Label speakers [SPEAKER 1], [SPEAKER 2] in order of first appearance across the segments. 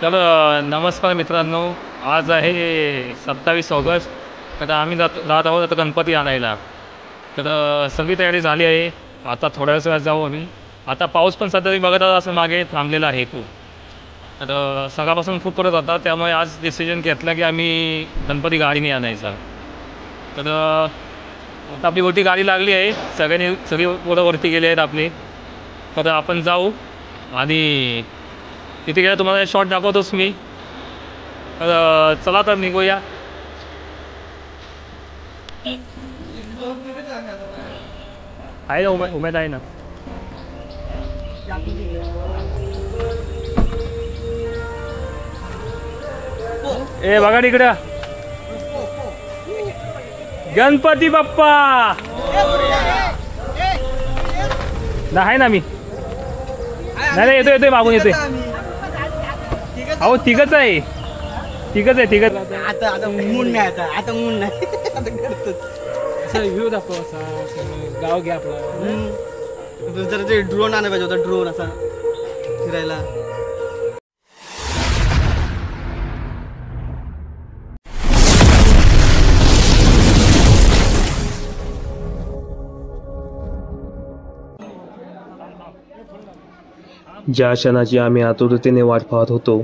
[SPEAKER 1] तर नमस्कार मित्रांनो, आज आहे 27 ऑगस्ट. तर आम्ही जात आहोत आता गणपती आणायला. तर सगळी तयारी झाली आहे. आता थोड्याच वेळात जाऊ आम्ही. आता पाऊस पण सध्या बघत आहोत असं मागे थांबलेला आहे खूप. तर सकाळपासून खूप पडत होता, त्यामुळे आज डिसिजन घेतला की आम्ही गणपती गाडीने आणायचा. तर आता आपली वरती गाडी लागली आहे, सगळी पोरं वरती गेली आहेत आपली. तर आपण जाऊ आणि तिथे गेला तुम्हाला शॉट दाखवतोच मी. तर चला तर निघूया. आहे ना उमेद आहे ना. ए बघा तिकडं, गणपती बाप्पा. आहे ना मी. नाही येतोय मागून येतोय. अहो तिघच आहे.
[SPEAKER 2] आता मूड नाही, आता मूड नाही. आता करतोच
[SPEAKER 3] असं व्ह्यू दाखव, असा गाव घ्या आपला.
[SPEAKER 2] जर ते ड्रोन आणायला पाहिजे होता, ड्रोन असा फिरायला.
[SPEAKER 4] ज्या क्षणाची आम्ही आतुरतेने वाट पाहत होतो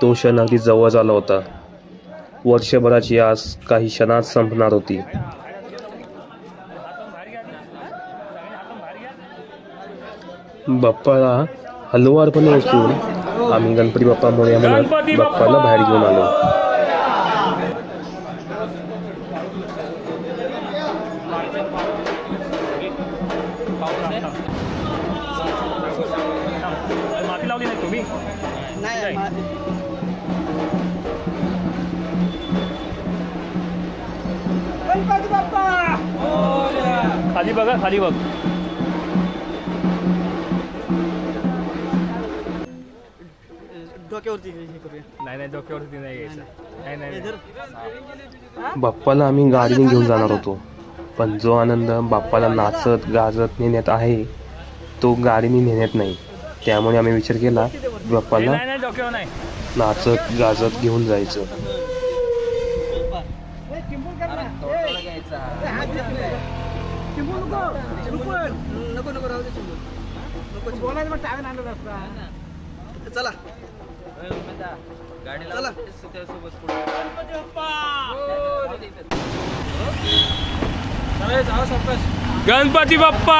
[SPEAKER 4] तो क्षण अगदी जवळ आला होता. वर्षभराची आस काही क्षणात संपणार होती. बाप्पाला हलवारपणे उचलून आम्ही गणपती बाप्पा मोरया म्हणत बाप्पाला बाहेर घेऊन आलो.
[SPEAKER 1] माती लावली नाही तुम्ही?
[SPEAKER 2] नाही गणपती बाप्पा
[SPEAKER 1] खाली बघा, खाली बघ.
[SPEAKER 2] डोक्यावरती हे करूया.
[SPEAKER 1] नाही डोक्यावरती नाही घ्यायचं. नाही.
[SPEAKER 4] बाप्पाला आम्ही गाडीने घेऊन जाणार होतो, पण जो आनंद बाप्पाला नाचत गाजत नेण्यात आहे तो गाडीने नेण्यात नाही. त्यामुळे आम्ही विचार केला बाप्पाला
[SPEAKER 1] नाही डोक्यावर नाही.
[SPEAKER 4] नाचत गाजत घेऊन जायचं.
[SPEAKER 2] नको राहू दे. नको बोलायचं मग टावेन आणलं असता. चला चला
[SPEAKER 1] गणपती बाप्पा.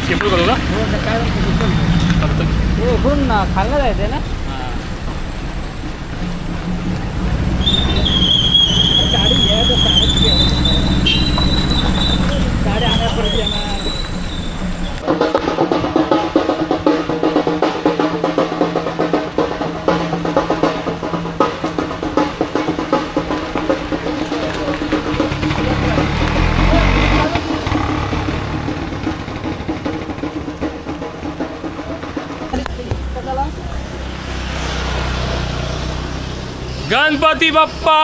[SPEAKER 1] चिंपू करू का?
[SPEAKER 3] खाल्लं जायचंय ना. गाडी आणायपर्यंत येणार.
[SPEAKER 1] गणपती बाप्पा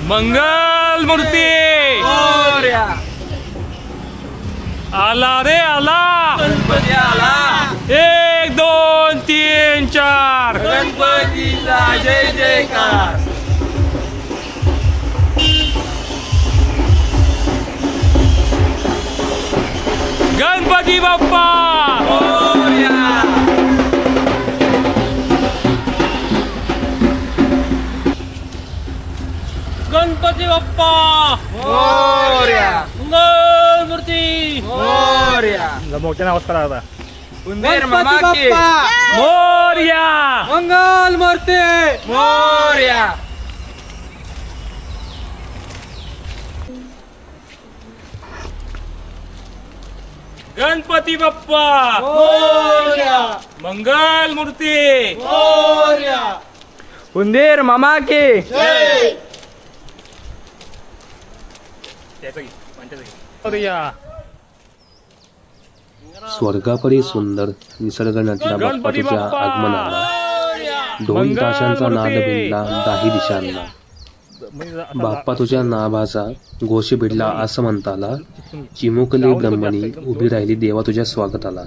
[SPEAKER 1] मंगल मूर्ती. आला रे आला,
[SPEAKER 3] गणपती आला.
[SPEAKER 1] 1 2 3 4
[SPEAKER 3] गणपतीचा जय जयकार.
[SPEAKER 1] गणपती बाप्पा. गणपती बाप्पा मंगल मूर्ती. मोठ्या नावात करा आता.
[SPEAKER 3] गणपती बाप्पा
[SPEAKER 1] मोरया.
[SPEAKER 3] मंगल मूर्ती मोरया.
[SPEAKER 1] गणपती बाप्पा मंगल मूर्ती.
[SPEAKER 3] उंदीर मामा की
[SPEAKER 4] स्वर्गापरी सुंदर निसर्ग नटला बाप्पाच्या आगमनाला. ढोल ताशांचा नाद भिनला दाही दिशांना. बाप्पा तुझ्या नाभाचा घोशी भिडला असं म्हणताला चिमुकली ब्रह्मणी उभी राहिली देवा तुझ्या स्वागताला.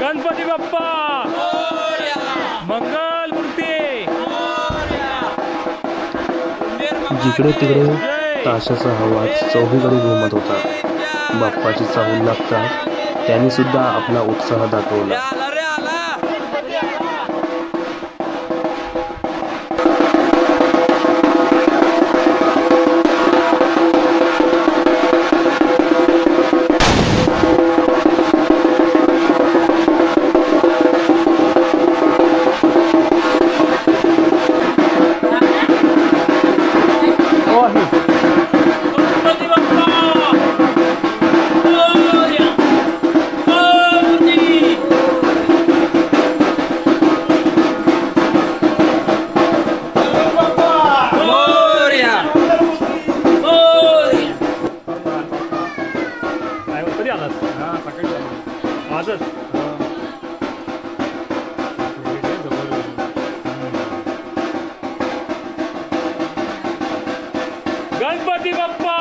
[SPEAKER 1] गणपती बाप्पा मंगल मूर्ती.
[SPEAKER 4] जिकडे तिकडे ताशाचा आवाज चौहीकडे घुमत होता. बाप्पाची चाहूल लागतात त्यांनी सुद्धा आपला उत्साह दाखवला.
[SPEAKER 1] गणपती बाप्पा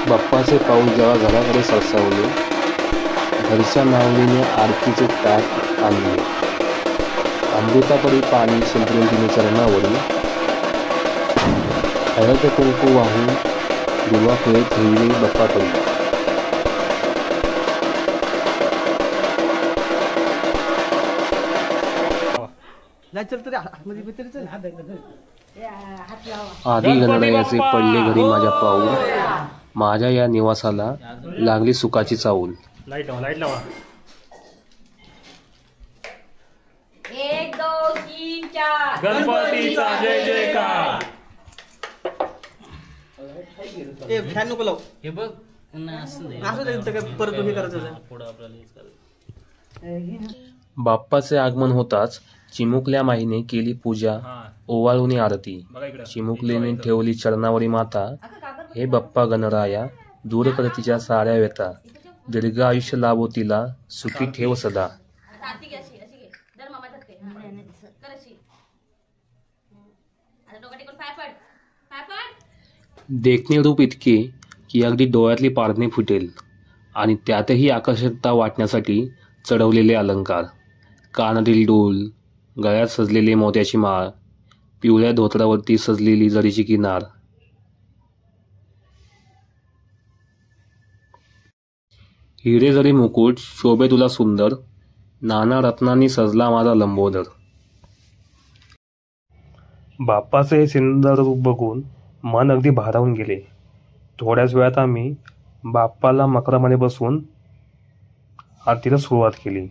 [SPEAKER 4] बाप्पाचे पाऊल जेव्हा घराकडे सरसावले घरच्या माऊलीने आरतीचे ताट आणले. अमृतापरी पाणी शिंपडून तिने चरणावरी हळद कुंकू वाहून दिवा फुले ठेवली बाप्पाकडे. आधी गणरायाचे पडले घरी माझ्या पाऊल माझ्या या निवासाला लागली सुखाची चाऊल.
[SPEAKER 1] लाईट लावा.
[SPEAKER 5] 1 2 3 4
[SPEAKER 1] गणपतीचा जय जयकार.
[SPEAKER 2] फॅन नको लावू.
[SPEAKER 3] हे बघ असं
[SPEAKER 2] असं ते काय परत हे करायचं.
[SPEAKER 4] बाप्पाचे आगमन होताच चिमुकल्या माईने केली पूजा ओवाळून आरती. चिमुकलीने ठेवली चरणावरी माता. हे बाप्पा गणराया दूर कर तिच्या साऱ्या व्यथा दीर्घ आयुष्य लाभो तिला सुखी ठेव सदा. देखणे रूप इतके की अगदी डोळ्यातली पारणे फुटेल आणि त्यातही आकर्षकता वाटण्यासाठी चढवलेले अलंकार. कानातील डोल, गळ्यात सजलेले मोत्याची माळ, पिवळ्या धोतरावरती सजलेली जरीची किनार. हिरे जरी मुकुट शोभे तुला सुंदर नाना रत्नांनी सजला माझा लंबोदर. बाप्पाचे हे सुंदर रूप बघून मन अगदी भारावून गेले. थोड्याच वेळात आम्ही बाप्पाला मकरामध्ये बसवून आरतीला सुरुवात केली.